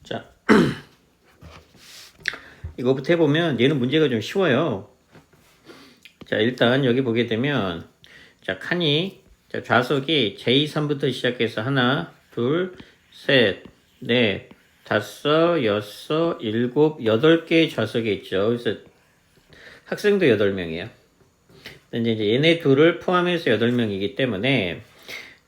자, 이거부터 해보면 얘는 문제가 좀 쉬워요. 자, 일단 여기 보게 되면 자, 칸이 자, 좌석이 J3부터 시작해서 하나, 둘, 셋, 넷, 다섯, 여섯, 일곱, 8개의 좌석이 있죠. 그래서 학생도 8명이에요. 근데 이제 얘네 둘을 포함해서 8명이기 때문에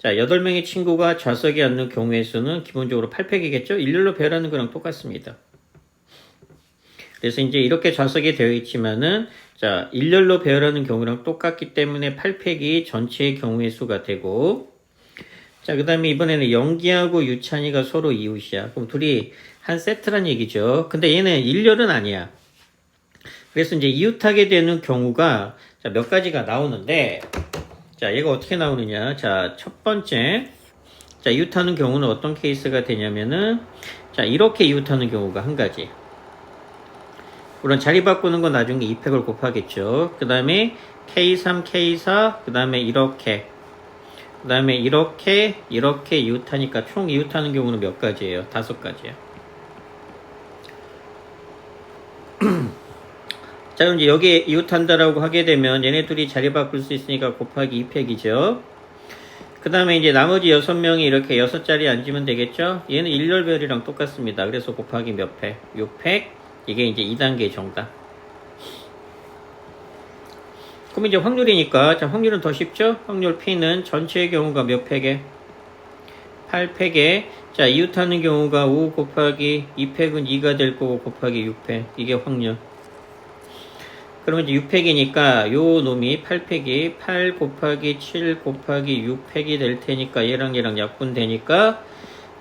자, 8명의 친구가 좌석에 앉는 경우의 수는 기본적으로 8팩이겠죠? 일렬로 배열하는 거랑 똑같습니다. 그래서 이제 이렇게 좌석이 되어 있지만은 자, 일렬로 배열하는 경우랑 똑같기 때문에 8팩이 전체의 경우의 수가 되고 자, 그 다음에 이번에는 영기하고 유찬이가 서로 이웃이야. 그럼 둘이 한 세트란 얘기죠. 근데 얘는 일렬은 아니야. 그래서 이제 이웃하게 되는 경우가 자, 몇 가지가 나오는데 자, 얘가 어떻게 나오느냐. 자, 첫 번째. 자, 이웃하는 경우는 어떤 케이스가 되냐면은 자, 이렇게 이웃하는 경우가 한 가지. 물론 자리 바꾸는 건 나중에 2팩을 곱하겠죠. 그 다음에 K3, K4, 그 다음에 이렇게. 그 다음에 이렇게 이웃하니까 총 이웃하는 경우는 몇 가지예요? 5가지예요. 자, 그럼 이제 여기에 이웃한다라고 하게 되면 얘네 둘이 자리 바꿀 수 있으니까 곱하기 2팩이죠. 그 다음에 이제 나머지 6명이 이렇게 6자리에 앉으면 되겠죠? 얘는 일렬별이랑 똑같습니다. 그래서 곱하기 몇 팩? 6팩. 이게 이제 2단계 정답. 그럼 이제 확률이니까, 자, 확률은 더 쉽죠? 확률 P는 전체의 경우가 몇 팩에? 8팩에, 자, 이웃하는 경우가 5 곱하기 2팩은 2가 될 거고 곱하기 6팩. 이게 확률. 그러면 이제 6팩이니까 요 놈이 8팩이 8 곱하기 7 곱하기 6팩이 될 테니까 얘랑 약분 되니까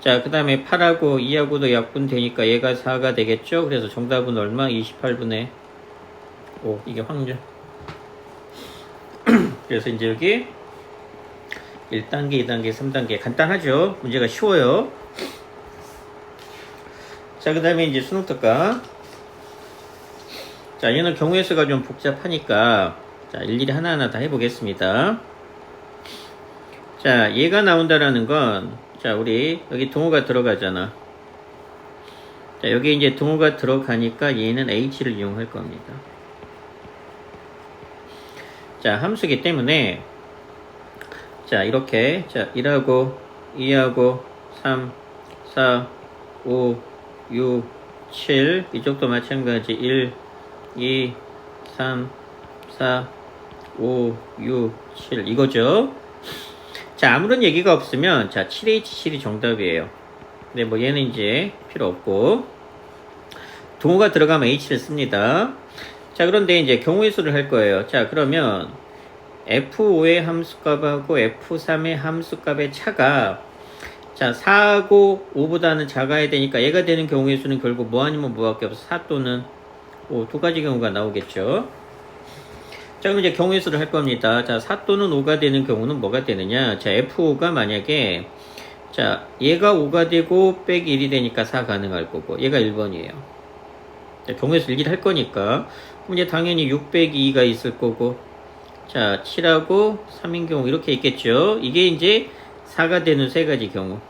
자, 그 다음에 8하고 2하고도 약분 되니까 얘가 4가 되겠죠? 그래서 정답은 얼마? 28분의 5. 이게 확률. 그래서 이제 여기 1단계, 2단계, 3단계. 간단하죠? 문제가 쉬워요. 자, 그 다음에 이제 수능 특강. 자, 얘는 경우의 수가 좀 복잡하니까 자, 일일이 하나하나 다 해보겠습니다. 자, 얘가 나온다라는 건 자, 우리 여기 동호가 들어가잖아. 자, 여기 이제 동호가 들어가니까 얘는 H를 이용할 겁니다. 자, 함수기 때문에 자, 이렇게 자, 1하고 2하고 3, 4, 5, 6, 7 이쪽도 마찬가지 1, 2, 3, 4, 5, 6, 7 이거죠. 자, 아무런 얘기가 없으면 자, 7H7이 정답이에요. 근데 뭐 얘는 이제 필요 없고 동호가 들어가면 H를 씁니다. 자, 그런데 이제 경우의 수를 할 거예요. 자, 그러면 F5의 함수값하고 F3의 함수값의 차가 자, 4하고 5보다는 작아야 되니까 얘가 되는 경우의 수는 결국 뭐 아니면 뭐밖에 없어. 4 또는 5, 두 가지 경우가 나오겠죠. 자, 그럼 이제 경우의 수를 할 겁니다. 자, 4 또는 5가 되는 경우는 뭐가 되느냐. 자, F5가 만약에 자, 얘가 5가 되고 빼기 1이 되니까 4 가능할 거고 얘가 1번이에요. 자, 경우의 수 일기를 할 거니까 그럼 이제 당연히 6 빼기 2가 있을 거고 자, 7하고 3인 경우 이렇게 있겠죠. 이게 이제 4가 되는 세 가지 경우.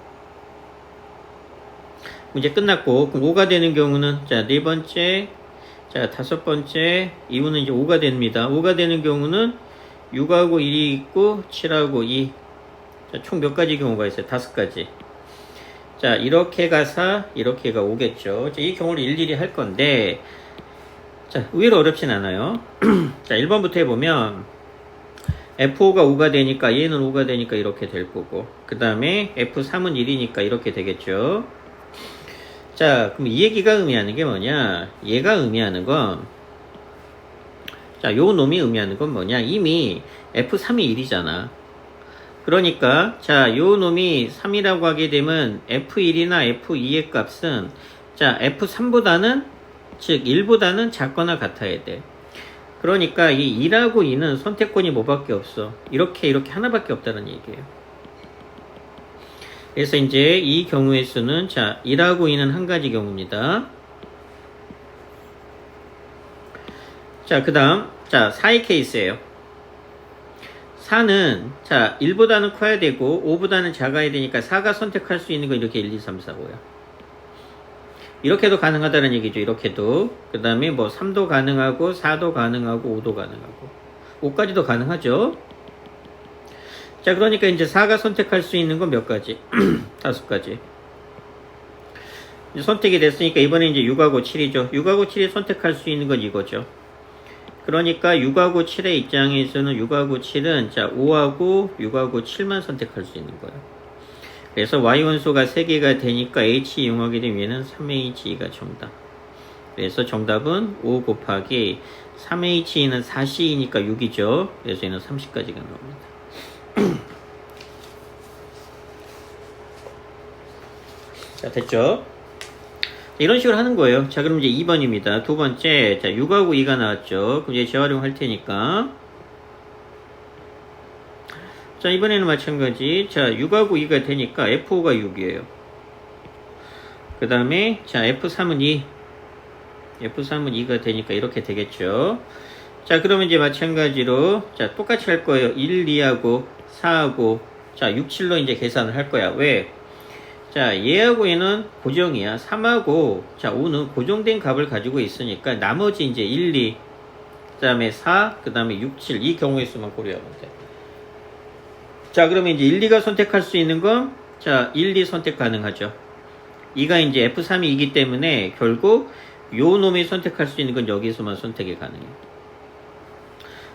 문제 끝났고 그럼 5가 되는 경우는 자, 네 번째 자, 5번째 이유는 이제 5가 됩니다. 5가 되는 경우는 6하고 1이 있고 7하고 2. 자, 총 몇 가지 경우가 있어요? 5가지. 자, 이렇게가 4, 이렇게가 5겠죠. 자, 이 경우를 일일이 할 건데 자, 의외로 어렵진 않아요. 자, 1번부터 해보면 F5가 5가 되니까 얘는 5가 되니까 이렇게 될 거고 그 다음에 F3은 1이니까 이렇게 되겠죠. 자, 그럼 이 얘기가 의미하는 게 뭐냐? 얘가 의미하는 건 자, 요 놈이 의미하는 건 뭐냐? 이미 F3이 1이잖아. 그러니까 자, 요 놈이 3이라고 하게 되면 F1이나 F2의 값은 자, F3보다는 즉 1보다는 작거나 같아야 돼. 그러니까 이 2하고 2는 선택권이 뭐밖에 없어. 이렇게 하나밖에 없다는 얘기예요. 그래서 이제 이 경우의 수는 자, 1하고 2는 한 가지 경우입니다. 자, 그 다음 자, 4의 케이스예요. 4는 자, 1보다는 커야 되고 5보다는 작아야 되니까 4가 선택할 수 있는 건 이렇게 1, 2, 3, 4, 5야. 이렇게도 가능하다는 얘기죠. 이렇게도. 그 다음에 뭐 3도 가능하고 4도 가능하고 5도 가능하고 5까지도 가능하죠. 자, 그러니까 이제 4가 선택할 수 있는 건 몇 가지? 5가지. 선택이 됐으니까 이번에 이제 6하고 7이죠. 6하고 7이 선택할 수 있는 건 이거죠. 그러니까 6하고 7의 입장에서는 6하고 7은 자 5하고 6하고 7만 선택할 수 있는 거예요. 그래서 Y원소가 3개가 되니까 H 이용하게 되면 얘는 3H가 정답. 그래서 정답은 5 곱하기 3H는 4C이니까 6이죠. 그래서 얘는 30까지가 나옵니다. 자, 됐죠? 이런 식으로 하는 거예요. 자, 그럼 이제 2번입니다. 두 번째, 자, 6하고 2가 나왔죠. 그럼 이제 재활용할 테니까. 자, 이번에는 마찬가지. 자, 6하고 2가 되니까 F5가 6이에요. 그 다음에, 자, F3은 2. F3은 2가 되니까 이렇게 되겠죠. 자, 그러면 이제 마찬가지로, 자, 똑같이 할 거예요. 1, 2하고 4하고, 자, 6, 7로 이제 계산을 할 거야. 왜? 자, 얘하고 얘는 고정이야. 3하고, 자, 5는 고정된 값을 가지고 있으니까 나머지 이제 1, 2, 그 다음에 4, 그 다음에 6, 7, 이 경우의 수만 고려하면 돼. 자, 그러면 이제 1, 2가 선택할 수 있는 건, 자, 1, 2 선택 가능하죠. 2가 이제 F3이기 때문에 결국 요 놈이 선택할 수 있는 건 여기서만 선택이 가능해요.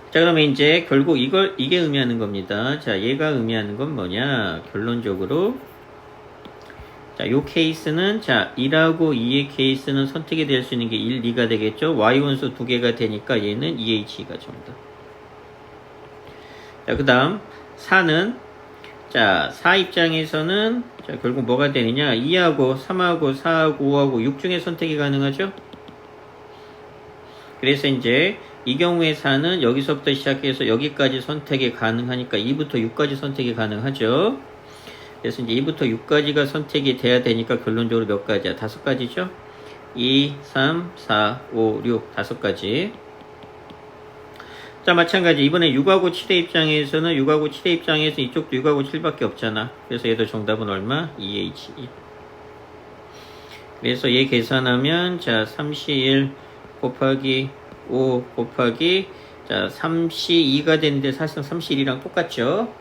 자, 그러면 이제 결국 이게 의미하는 겁니다. 자, 얘가 의미하는 건 뭐냐? 결론적으로, 자, 요 케이스는, 자, 1하고 2의 케이스는 선택이 될 수 있는 게 1, 2가 되겠죠? Y원수 2개가 되니까 얘는 2H가 정답. 자, 그 다음, 4는, 자, 4 입장에서는, 자, 결국 뭐가 되느냐? 2하고 3하고 4하고 5하고 6 중에 선택이 가능하죠? 그래서 이제, 이 경우에 4는 여기서부터 시작해서 여기까지 선택이 가능하니까 2부터 6까지 선택이 가능하죠? 그래서 이제 2부터 6까지가 선택이 돼야 되니까 결론적으로 몇 가지야? 5가지죠? 2, 3, 4, 5, 6, 5가지. 자, 마찬가지. 이번에 6하고 7의 입장에서는 6하고 7의 입장에서 이쪽도 6하고 7밖에 없잖아. 그래서 얘도 정답은 얼마? 2H. 그래서 얘 계산하면, 자, 3C1 곱하기 5 곱하기, 자, 3C2가 되는데 사실상 3C1이랑 똑같죠?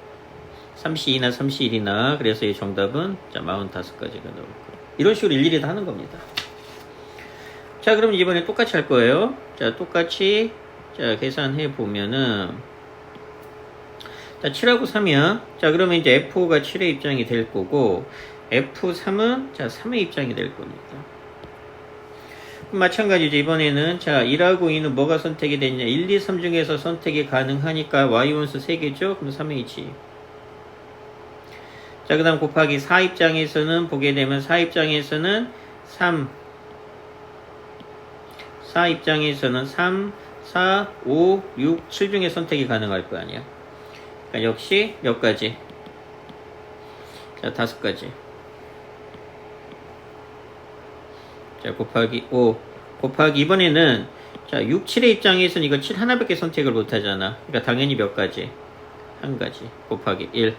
3C2나 3C1이나. 그래서 이 정답은, 자, 45가지가 나올 거예요. 이런 식으로 일일이 다 하는 겁니다. 자, 그럼 이번에 똑같이 할 거예요. 자, 똑같이, 자, 계산해 보면은, 자, 7하고 3이야. 자, 그러면 이제 F5가 7의 입장이 될 거고, F3은, 자, 3의 입장이 될 겁니다. 마찬가지죠. 이번에는, 자, 1하고 2는 뭐가 선택이 됐냐? 1, 2, 3 중에서 선택이 가능하니까 Y원수 3개죠? 그럼 3H. 자, 그 다음 곱하기 4 입장에서는 보게 되면 4 입장에서는 3, 4 입장에서는 3, 4, 5, 6, 7 중에 선택이 가능할 거 아니야. 그러니까 역시 몇 가지? 자, 5가지. 자, 곱하기 5. 곱하기 이번에는 자, 6, 7의 입장에서는 이거 7 하나밖에 선택을 못 하잖아. 그러니까 당연히 몇 가지? 한 가지. 곱하기 1.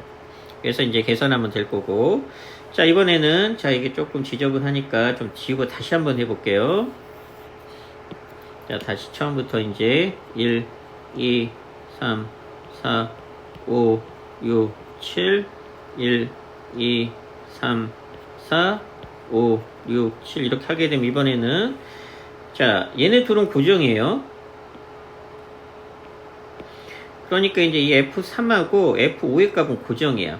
그래서 이제 계산하면 될 거고. 자, 이번에는 자, 이게 조금 지저분하니까 좀 지우고 다시 한번 해볼게요. 자, 다시 처음부터 이제 1, 2, 3, 4, 5, 6, 7, 1, 2, 3, 4, 5, 6, 7 이렇게 하게 되면 이번에는 자, 얘네 둘은 고정이에요. 그러니까 이제 이 F3하고 F5의 값은 고정이야.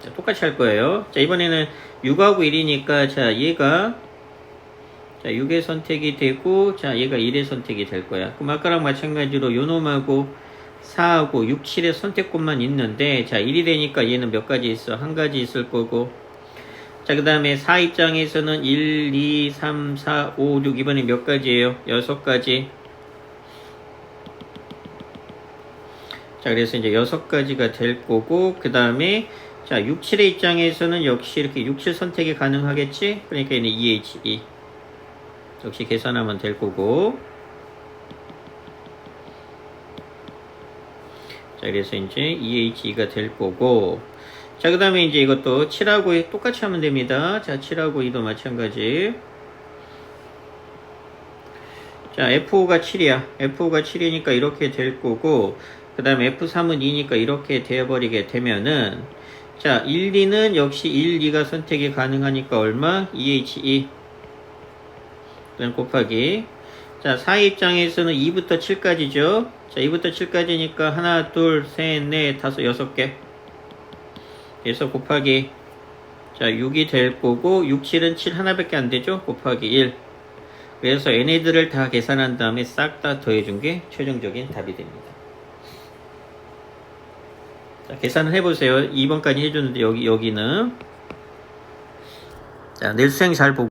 자, 똑같이 할 거예요. 자, 이번에는 6하고 1이니까 자, 얘가 자, 6의 선택이 되고, 자, 얘가 1의 선택이 될 거야. 그럼 아까랑 마찬가지로 요 놈하고 4하고 6, 7의 선택권만 있는데, 자, 1이 되니까 얘는 몇 가지 있어? 한 가지 있을 거고. 자, 그 다음에 4 입장에서는 1, 2, 3, 4, 5, 6, 이번에 몇 가지예요? 6가지. 자, 그래서 이제 6가지가 될 거고, 그 다음에, 자, 6, 7의 입장에서는 역시 이렇게 6, 7 선택이 가능하겠지? 그러니까 얘는 2H2. 역시 계산하면 될 거고. 자, 그래서 이제 2H2가 될 거고. 자, 그 다음에 이제 이것도 7하고 2 똑같이 하면 됩니다. 자, 7하고 2도 마찬가지. 자, F5가 7이야. F5가 7이니까 이렇게 될 거고, 그 다음에 F3은 2니까 이렇게 되어버리게 되면은, 자, 1, 2는 역시 1, 2가 선택이 가능하니까 얼마? 2H2. 그다음 곱하기. 자, 4 입장에서는 2부터 7까지죠. 자, 2부터 7까지니까 하나, 둘, 셋, 넷, 다섯, 6개. 그래서 곱하기. 자, 6이 될 거고, 6, 7은 7 하나밖에 안 되죠? 곱하기 1. 그래서 얘네들을 다 계산한 다음에 싹 다 더해준 게 최종적인 답이 됩니다. 자, 계산을 해보세요. 2번까지 해줬는데 여기는 자, 내일 수행 잘 보고